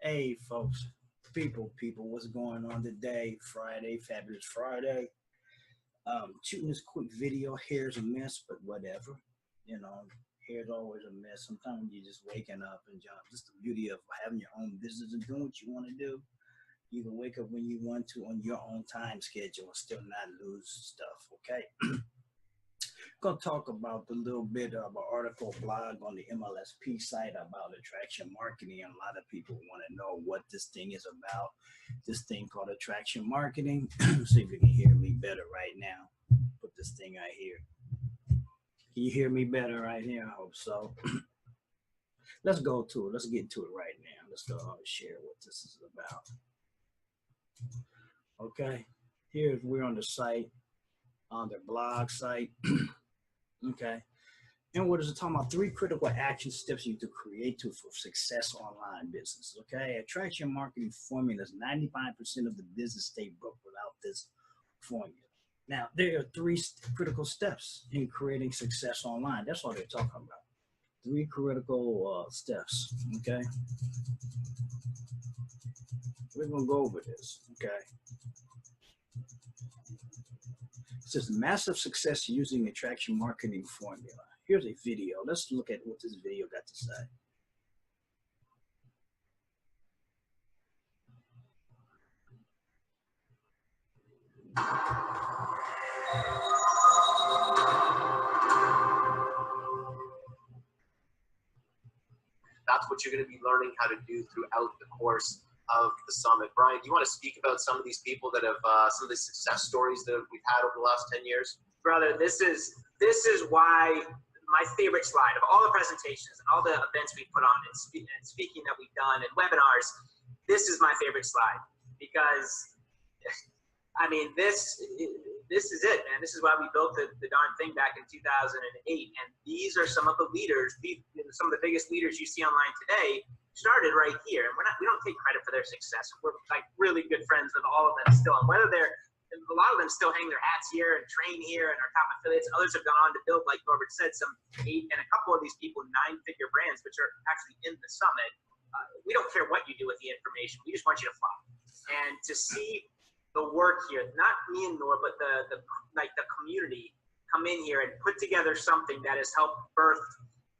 Hey, folks, people, what's going on today? Friday, fabulous Friday. Shooting this quick video. Here's a mess, but whatever. You know, here's always a mess. Sometimes you're just waking up and jump. Just the beauty of having your own business and doing what you want to do. You can wake up when you want to on your own time schedule and still not lose stuff. Okay. Gonna talk about a little bit of an article blog on the MLSP site about attraction marketing. And a lot of people want to know what this thing is about. This thing called attraction marketing. See if you can hear me better right now. Put this thing right here. Can you hear me better right here? I hope so. Let's go to it. Let's get to it right now. Let's go share what this is about. Okay. Here's we're on the site, on their blog site. Okay. And what is it talking about? 3 critical action steps you need to create for success online business. Okay. Attraction marketing formulas. 95% of the business stay broke without this formula. Now, there are 3 critical steps in creating success online. That's what they're talking about. 3 critical steps. Okay. We're going to go over this. Okay. It says massive success using attraction marketing formula. Here's a video. Let's look at what this video got to say. That's what you're going to be learning how to do throughout the course of the summit. Brian, do you want to speak about some of these people that have, some of the success stories that we've had over the last 10 years? Brother, this is why my favorite slide of all the presentations and all the events we put on and speaking that we've done and webinars, this is my favorite slide because, I mean, this is it, man. This is why we built the darn thing back in 2008. And these are some of the leaders, some of the biggest leaders you see online today started right here. And we don't take credit for their success. We're like really good friends with all of them still. And whether a lot of them still hang their hats here and train here and are top affiliates. Others have gone on to build, like Norbert said, some 8 and a couple of these people 9-figure brands, which are actually in the summit. We don't care what you do with the information. We just want you to follow. And to see the work here, not me and Nor, but the community come in here and put together something that has helped birth,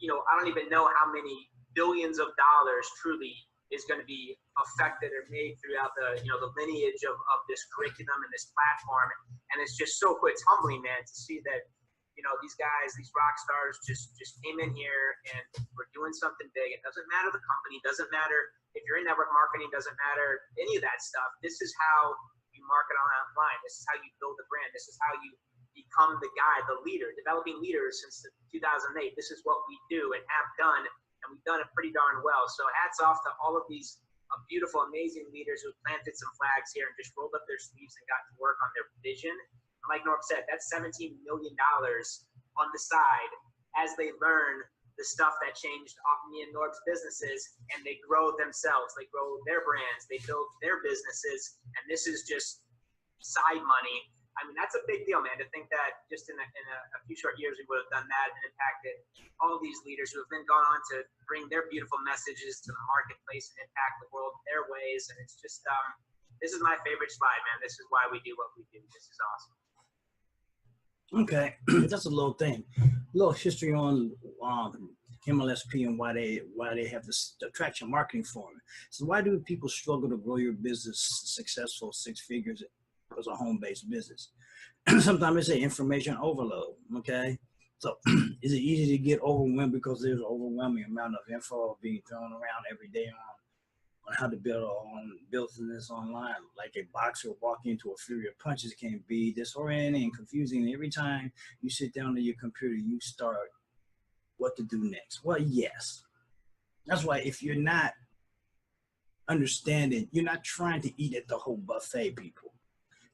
I don't even know how many billions of dollars truly is going to be affected or made throughout the lineage of this curriculum and this platform. And it's just so cool. It's humbling, man, to see that, these guys, these rock stars just came in here and we're doing something big. It doesn't matter the company, doesn't matter if you're in network marketing, doesn't matter any of that stuff. This is how you market online. This is how you build a brand. This is how you become the guy, the leader, developing leaders since 2008. This is what we do and have done, and we've done it pretty darn well. So hats off to all of these beautiful, amazing leaders who planted some flags here and just rolled up their sleeves and got to work on their vision. And like Norb said, that's $17 million on the side as they learn the stuff that changed me and Norb's businesses, and they grow themselves, they grow their brands, they build their businesses, and this is just side money. I mean, that's a big deal, man, to think that just in a few short years we would have done that and impacted all these leaders who have then gone on to bring their beautiful messages to the marketplace and impact the world their ways. And it's just, this is my favorite slide, man. This is why we do what we do. This is awesome. Okay, that's a little thing. A little history on MLSP and why they have this attraction marketing formula. So why do people struggle to grow your business successful 6 figures as a home-based business? Sometimes they say information overload. Okay, so is it easy to get overwhelmed because there's an overwhelming amount of info being thrown around every day on how to build business online? Like a boxer walking into a flurry of punches can be disorienting and confusing. Every time you sit down to your computer, you start what to do next. Well, yes. That's why if you're not understanding, you're not trying to eat at the whole buffet, people.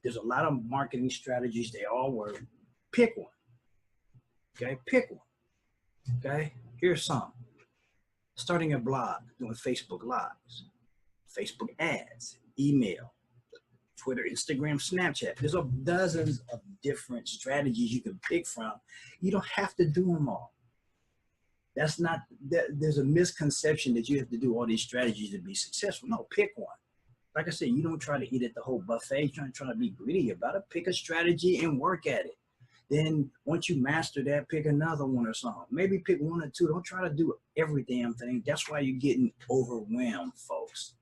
There's a lot of marketing strategies. They all work. Pick one. Okay, pick one. Okay, here's some. Starting a blog, doing Facebook Lives, Facebook ads, email, Twitter, Instagram, Snapchat. There's dozens of different strategies you can pick from. You don't have to do them all. That's not, there's a misconception that you have to do all these strategies to be successful. No, pick one. Like I said, you don't try to eat at the whole buffet. You're trying to be greedy about it. Pick a strategy and work at it. Then once you master that, pick another one or something. Maybe pick one or two. Don't try to do every damn thing. That's why you're getting overwhelmed, folks.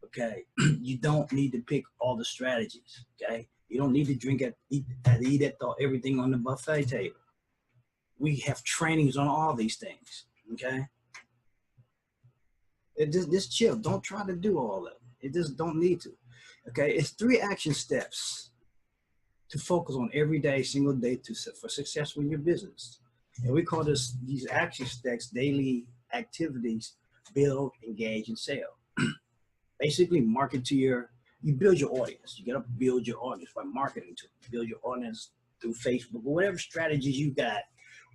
Okay, you don't need to pick all the strategies. Okay, you don't need to eat at everything on the buffet table. We have trainings on all these things. Okay, just chill. Don't try to do all of it. It just don't need to. Okay, it's 3 action steps to focus on every day, single day for success in your business. And we call these action steps daily activities: build, engage, and sell. Basically, market to you build your audience. You got to build your audience by marketing to them. Build your audience through Facebook or whatever strategies you got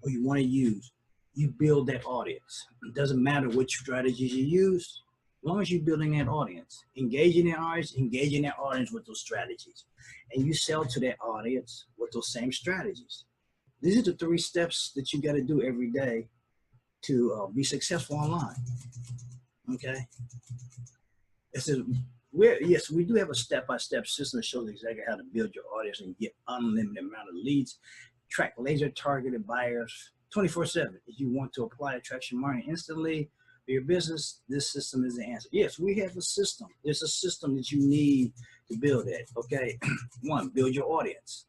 or you want to use. You build that audience. It doesn't matter which strategies you use, as long as you're building that audience. Engaging that audience with those strategies. And you sell to that audience with those same strategies. These are the 3 steps that you got to do every day to be successful online. Okay? It says, yes, we do have a step-by-step system that shows exactly how to build your audience and get unlimited amount of leads, track laser-targeted buyers 24/7. If you want to apply attraction marketing instantly for your business, this system is the answer. Yes, we have a system. There's a system that you need to build it. Okay, 1, build your audience.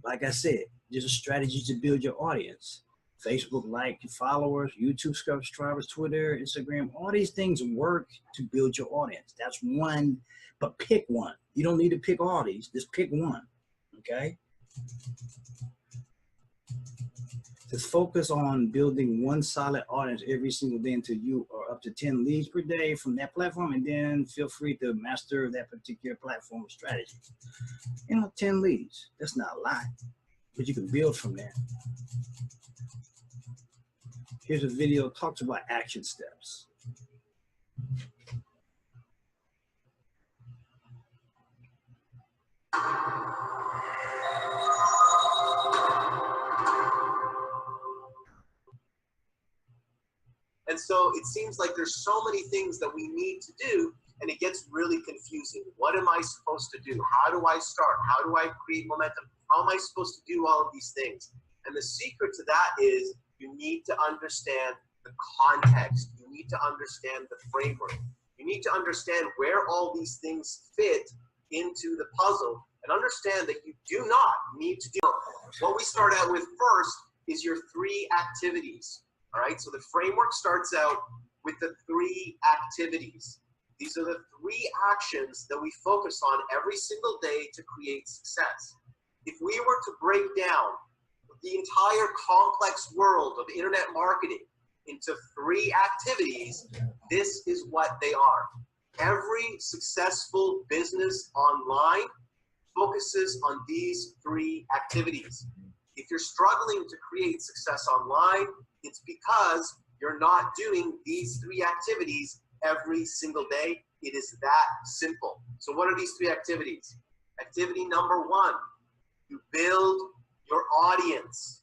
Like I said, there's a strategy to build your audience. Facebook like followers, YouTube subscribers, Twitter, Instagram, all these things work to build your audience. That's 1, but pick 1. You don't need to pick all these, just pick 1, okay? Just focus on building 1 solid audience every single day until you are up to 10 leads per day from that platform, and then feel free to master that particular platform strategy. 10 leads, that's not a lot, but you can build from there. Here's a video that talks about action steps. And so it seems like there's so many things that we need to do, and it gets really confusing. What am I supposed to do? How do I start? How do I create momentum? How am I supposed to do all of these things? And the secret to that is you need to understand the context. You need to understand the framework. You need to understand where all these things fit into the puzzle and understand that you do not need to do. What we start out with first is your 3 activities. All right, so the framework starts out with the 3 activities. These are the 3 actions that we focus on every single day to create success. If we were to break down the entire complex world of internet marketing into 3 activities, this is what they are. Every successful business online focuses on these 3 activities. If you're struggling to create success online, it's because you're not doing these 3 activities every single day. It is that simple. So what are these 3 activities? Activity number 1, you build your audience.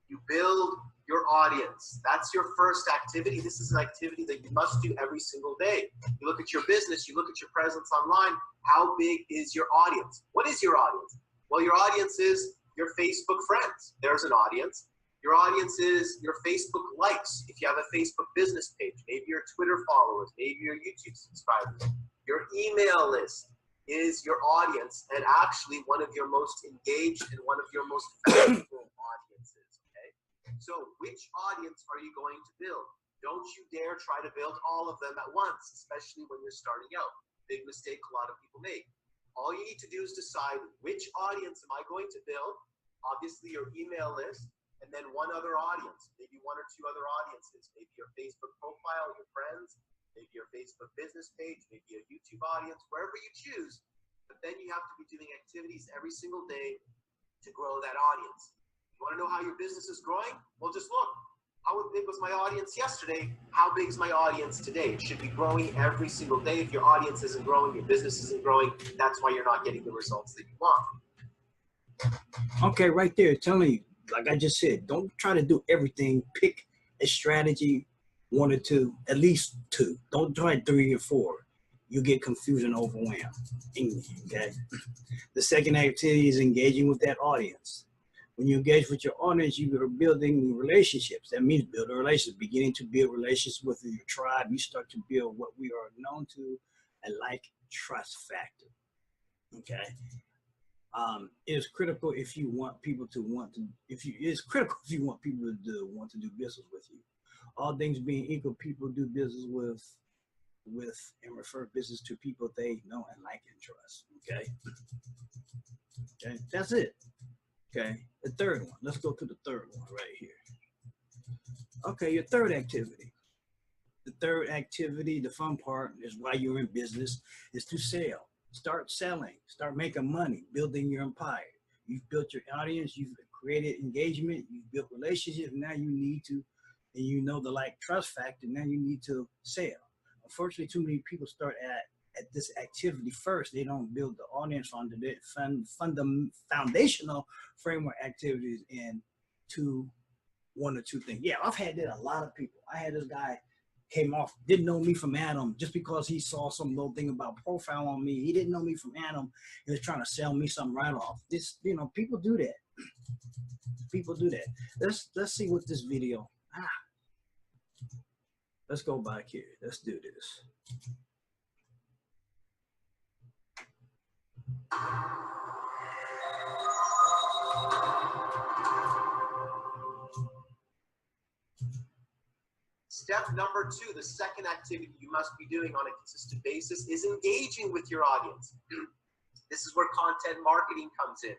You build your audience. That's your first activity. This is an activity that you must do every single day. You look at your business, you look at your presence online. How big is your audience? What is your audience? Well, your audience is your Facebook friends. There's an audience. Your audience is your Facebook likes. If you have a Facebook business page, maybe your Twitter followers, maybe your YouTube subscribers. Your email list is your audience, and actually one of your most engaged and one of your most valuable audiences, okay? So which audience are you going to build? Don't you dare try to build all of them at once, especially when you're starting out. Big mistake a lot of people make. All you need to do is decide which audience am I going to build, obviously your email list, and then one other audience, maybe 1 or 2 other audiences, maybe your Facebook profile, your friends, maybe your Facebook business page, maybe a YouTube audience, wherever you choose. But then you have to be doing activities every single day to grow that audience. You want to know how your business is growing? Well, just look. How big was my audience yesterday? How big is my audience today? It should be growing every single day. If your audience isn't growing, your business isn't growing, that's why you're not getting the results that you want. Okay, right there, telling you, like I just said, don't try to do everything. Pick a strategy, 1 or 2, at least 2. Don't try 3 or 4. You get confused and overwhelmed. Okay. The second activity is engaging with that audience. When you engage with your audience, you are building relationships. That means building relationships, beginning to build relationships with your tribe. You start to build what we are known to a like trust factor. Okay. It is critical if you want people to want to, it's critical if you want people to want to do business with you. All things being equal, people do business with and refer business to people they know and like and trust. Okay. Okay. That's it. Okay. The third one. Let's go to the third one right here. Okay. Your third activity. The third activity, the fun part, is why you're in business, is to sell. Start selling. Start making money. Building your empire. You've built your audience. You've created engagement. You've built relationships. Now you need to, and you know the like trust factor. Now you need to sell. Unfortunately, too many people start at this activity first. They don't build the audience on the foundational framework activities into 1 or 2 things. Yeah, I've had that a lot of people. I had this guy came off, didn't know me from Adam just because he saw some little thing about profile on me. He didn't know me from Adam. He was trying to sell me something right off. This, people do that. People do that. Let's see what this video. Let's go back here. Let's do this. Step number 2, the second activity you must be doing on a consistent basis is engaging with your audience. This is where content marketing comes in.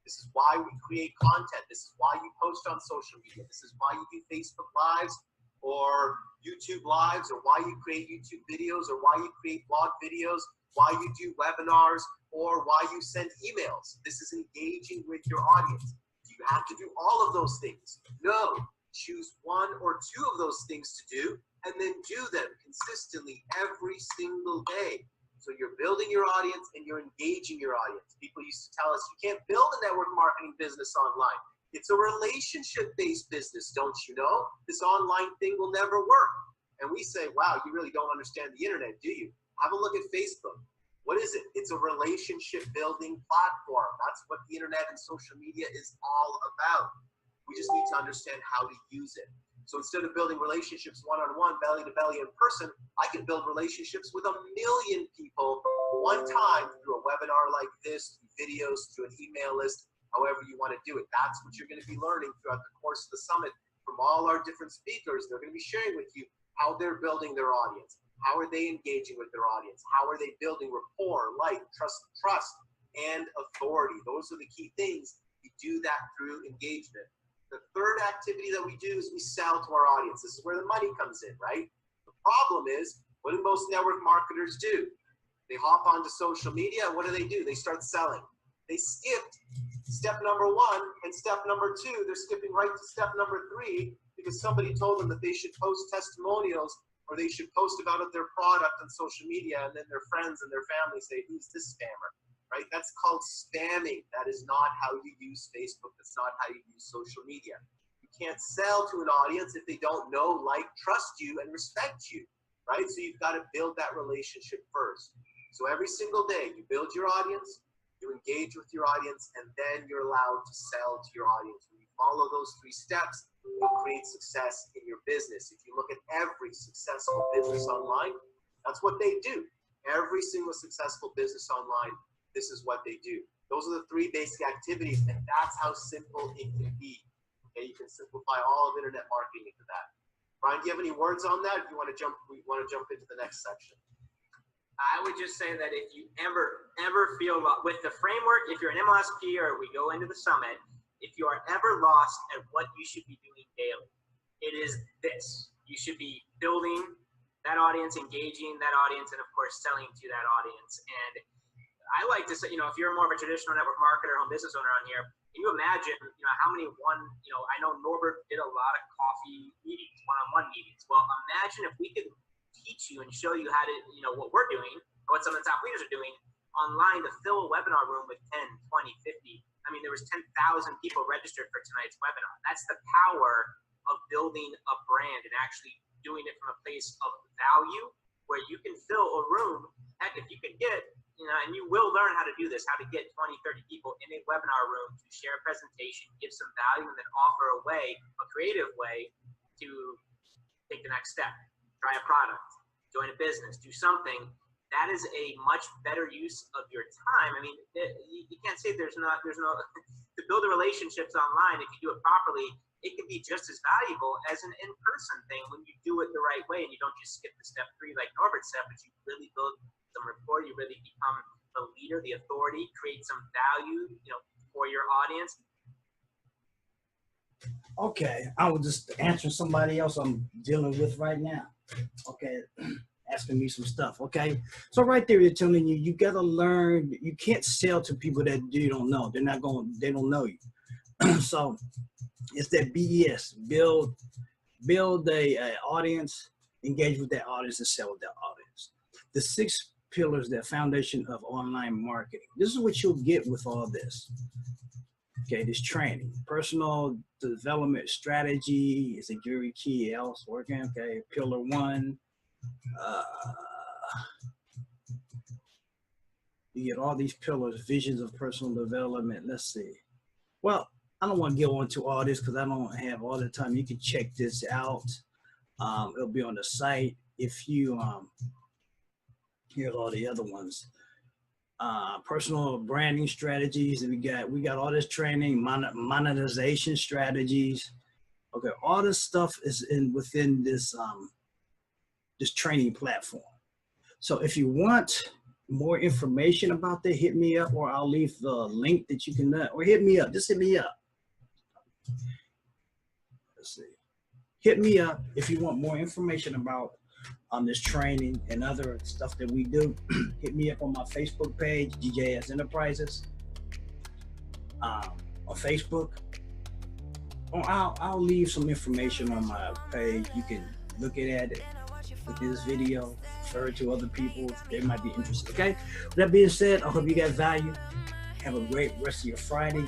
This is why we create content. This is why you post on social media. This is why you do Facebook Lives or YouTube Lives, or why you create YouTube videos, or why you create blog videos, why you do webinars, or why you send emails. This is engaging with your audience. Do you have to do all of those things? No. Choose 1 or 2 of those things to do, and then do them consistently every single day. So you're building your audience and you're engaging your audience. People used to tell us you can't build a network marketing business online. It's a relationship-based business, don't you know? This online thing will never work. And we say, wow, you really don't understand the internet, do you? Have a look at Facebook. What is it? It's a relationship-building platform. That's what the internet and social media is all about. We just need to understand how to use it. So instead of building relationships one-on-one, belly-to-belly in person, I can build relationships with 1 million people one time through a webinar like this, through videos, through an email list, however you want to do it. That's what you're going to be learning throughout the course of the summit from all our different speakers. They're going to be sharing with you how they're building their audience. How are they engaging with their audience? How are they building rapport, like, trust, and authority? Those are the key things. You do that through engagement. The third activity that we do is we sell to our audience. This is where the money comes in, right? The problem is, what do most network marketers do? They hop onto social media. What do? They start selling. They skipped step number 1 and step number 2. They're skipping right to step number 3 because somebody told them that they should post testimonials or they should post about their product on social media, and then their friends and their family say, who's this spammer? Right? That's called spamming. That is not how you use Facebook. That's not how you use social media. You can't sell to an audience if they don't know, like, trust you, and respect you, right? So you've got to build that relationship first. So every single day, you build your audience, you engage with your audience, and then you're allowed to sell to your audience. When you follow those 3 steps, you'll create success in your business. If you look at every successful business online, that's what they do. Every single successful business online, this is what they do. Those are the 3 basic activities, and that's how simple it can be. Okay, you can simplify all of internet marketing into that. Brian, do you have any words on that? If you want to jump into the next section. I would just say that if you ever feel with the framework, if you're an MLSP or we go into the summit, if you are ever lost at what you should be doing daily, it is this. You should be building that audience, engaging that audience, and of course selling to that audience. And I like to say, if you're more of a traditional network marketer, home business owner on here, can you imagine, how many I know Norbert did a lot of coffee meetings, one-on-one meetings. Well, imagine if we could teach you and show you how to, what we're doing, or what some of the top leaders are doing online to fill a webinar room with 10, 20, 50. I mean, there was 10,000 people registered for tonight's webinar. That's the power of building a brand and actually doing it from a place of value where you can fill a room. Heck, if you could get, and you will learn how to do this, how to get 20, 30 people in a webinar room to share a presentation, give some value, and then offer a creative way to take the next step, try a product, join a business, do something. That is a much better use of your time. I mean, you can't say there's no, to build the relationships online, if you do it properly, it can be just as valuable as an in-person thing when you do it the right way and you don't just skip the step 3 like Norbert said, but you really build some rapport, you really become the leader, the authority, create some value, for your audience. Okay, I was just answering somebody else I'm dealing with right now. Okay, asking me some stuff. Okay, so right there, you're telling you gotta learn. You can't sell to people that you don't know. They don't know you. So it's that BES, build a audience, engage with that audience, and sell with that audience. The 6 pillars, the foundation of online marketing. This is what you'll get with all this. Okay, this training, personal development strategy is a very key else working. Okay, pillar 1. You get all these pillars, visions of personal development. Let's see. Well, I don't want to get into all this because I don't have all the time. You can check this out. It'll be on the site. If you here's all the other ones. Personal branding strategies. And we got all this training, monetization strategies. Okay, all this stuff is within this this training platform. So if you want more information about that, hit me up, or I'll leave the link that you can, or hit me up. Just hit me up. Let's see. Hit me up if you want more information about this training and other stuff that we do. Hit me up on my Facebook page, DJS Enterprises, on Facebook. I'll leave some information on my page. You can look at it with this video, refer it to other people. They might be interested. Okay. With that being said, I hope you got value. Have a great rest of your Friday.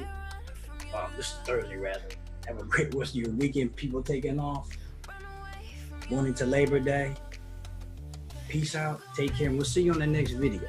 This is Thursday rather. Have a great rest of your weekend. People taking off. Going into Labor Day. Peace out. Take care. And we'll see you on the next video.